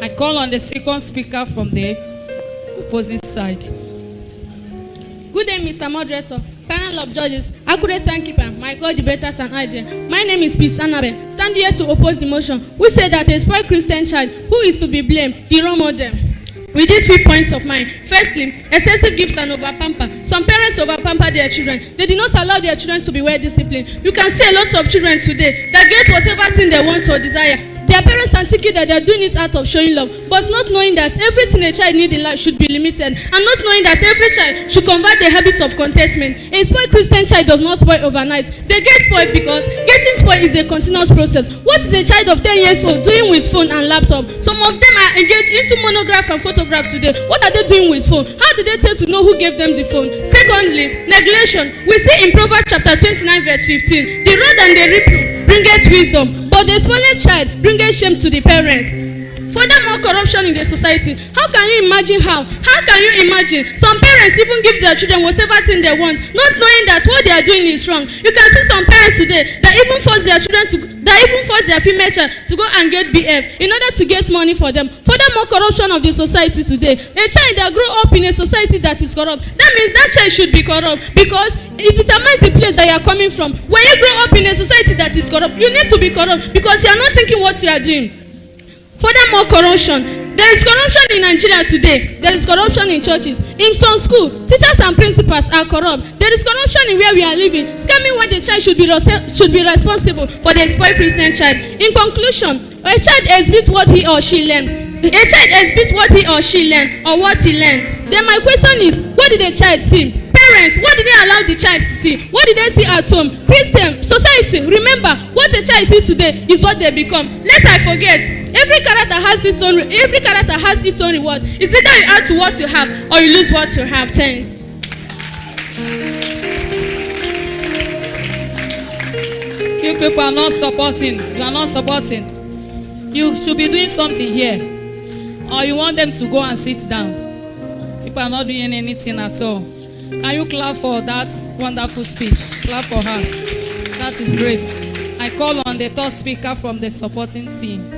I call on the second speaker from the opposite side. Good day, Mr. Moderator, panel of judges, accurate timekeeper, my co-debaters and I. My name is Peace Annabel, standing here to oppose the motion. We say that a spoiled Christian child who is to be blamed, the role model. With these 3 points of mine. Firstly, excessive gifts and over-pamper. Some parents over-pamper their children. They did not allow their children to be well disciplined. You can see a lot of children today that get whatever thing they want or desire. Their parents are thinking that they are doing it out of showing love, but not knowing that everything a child needs in life should be limited, and not knowing that every child should convert the habit of contentment. A spoiled Christian child does not spoil overnight. They get spoiled because getting spoiled is a continuous process. What is a child of 10 years old doing with phone and laptop? Some of them are engaged into monograph and photograph today. What are they doing with phone? How did they tell to know who gave them the phone? Secondly, neglection. We see in Proverbs chapter 29 verse 15, the rod and the reproof bringeth wisdom, but the spoiled child bringeth shame to the parents. Furthermore, corruption in the society. How can you imagine how? How can you imagine? Some parents even give their children whatever thing they want, not knowing that what they are doing is wrong. You can see some parents today that even force their female child to go and get BF in order to get money for them. Furthermore, corruption of the society today. A child that grew up in a society that is corrupt, that means that child should be corrupt because it determines the place that you are coming from. When you grow up in a society that is corrupt, you need to be corrupt because you are not thinking what you are doing. Furthermore, corruption. There is corruption in Nigeria today. There is corruption in churches. In some school, teachers and principals are corrupt. There is corruption in where we are living, scamming when the child should be responsible for the spoiled Christian child. In conclusion, a child exhibits what he or she learned. A child exhibits what he or she learned or what he learned. Then my question is, what did the child see? Parents, what did they allow the child to see? What did they see at home? Christian, society, remember, what the child sees today is what they become. Lest I forget, every character has its own reward. It's either you add to what you have or you lose what you have. Thanks. You people are not supporting. You are not supporting. You should be doing something here. Or you want them to go and sit down. People are not doing anything at all. Can you clap for that wonderful speech? Clap for her. That is great. I call on the third speaker from the supporting team.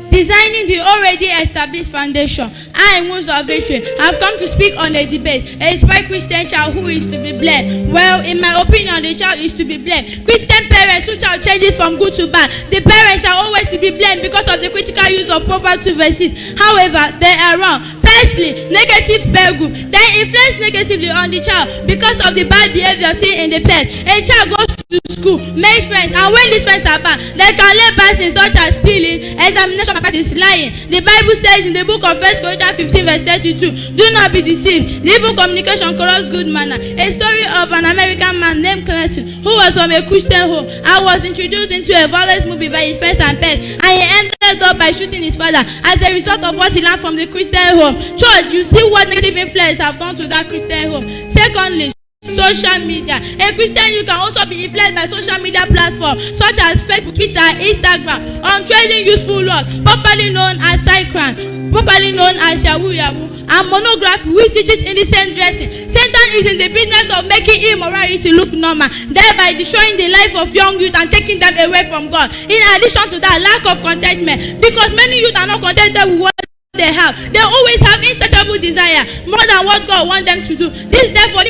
Designing the already established foundation. I, Muzo of Victory, have come to speak on a debate. A spoiled Christian child who is to be blamed. Well, in my opinion, the child is to be blamed. Christian parents who shall change it from good to bad. The parents are always to be blamed because of the critical use of Proverbs 2 verses. However, they are wrong. Firstly, negative peer group. They influence negatively on the child because of the bad behavior seen in the past. A child goes to school, makes friends, and when these friends are bad, they can learn bad things such as stealing, examination malpractice, lying. The Bible says in the book of 1 Corinthians 15 verse 32, do not be deceived. Evil communication corrupts good manner. A story of an American man named Clayton who was from a Christian home and was introduced into a violent movie by his friends and pets, and he ended up by shooting his father as a result of what he learned from the Christian home. Church, you see what negative influence have done to that Christian home. Secondly, social media. A Christian, you can also be influenced by social media platforms such as Facebook, Twitter, Instagram, on trading useful laws, popularly known as cybercrime, popularly known as Yahoo Yahoo, and monography, which teaches indecent dressing. Satan is in the business of making immorality look normal, thereby destroying the life of young youth and taking them away from God. In addition to that, lack of contentment, because many youth are not contented with what they have. They always have insatiable desire more than what God wants them to do. This therefore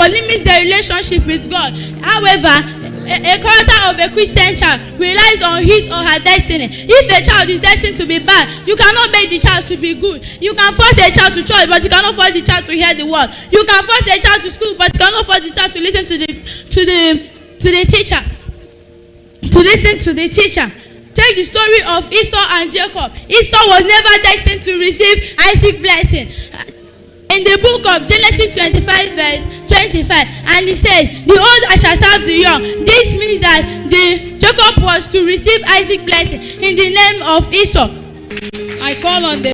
limits the relationship with God. However, a character of a Christian child relies on his or her destiny. If a child is destined to be bad, you cannot make the child to be good. You can force a child to church, but you cannot force the child to hear the word. You can force a child to school, but you cannot force the child to listen to the teacher. Take the story of Esau and Jacob. Esau was never destined to receive Isaac's blessing. In the book of Genesis 25 verse 25, and he said, the old shall serve the young. This means that Jacob was to receive Isaac's blessing in the name of Esau. I call on the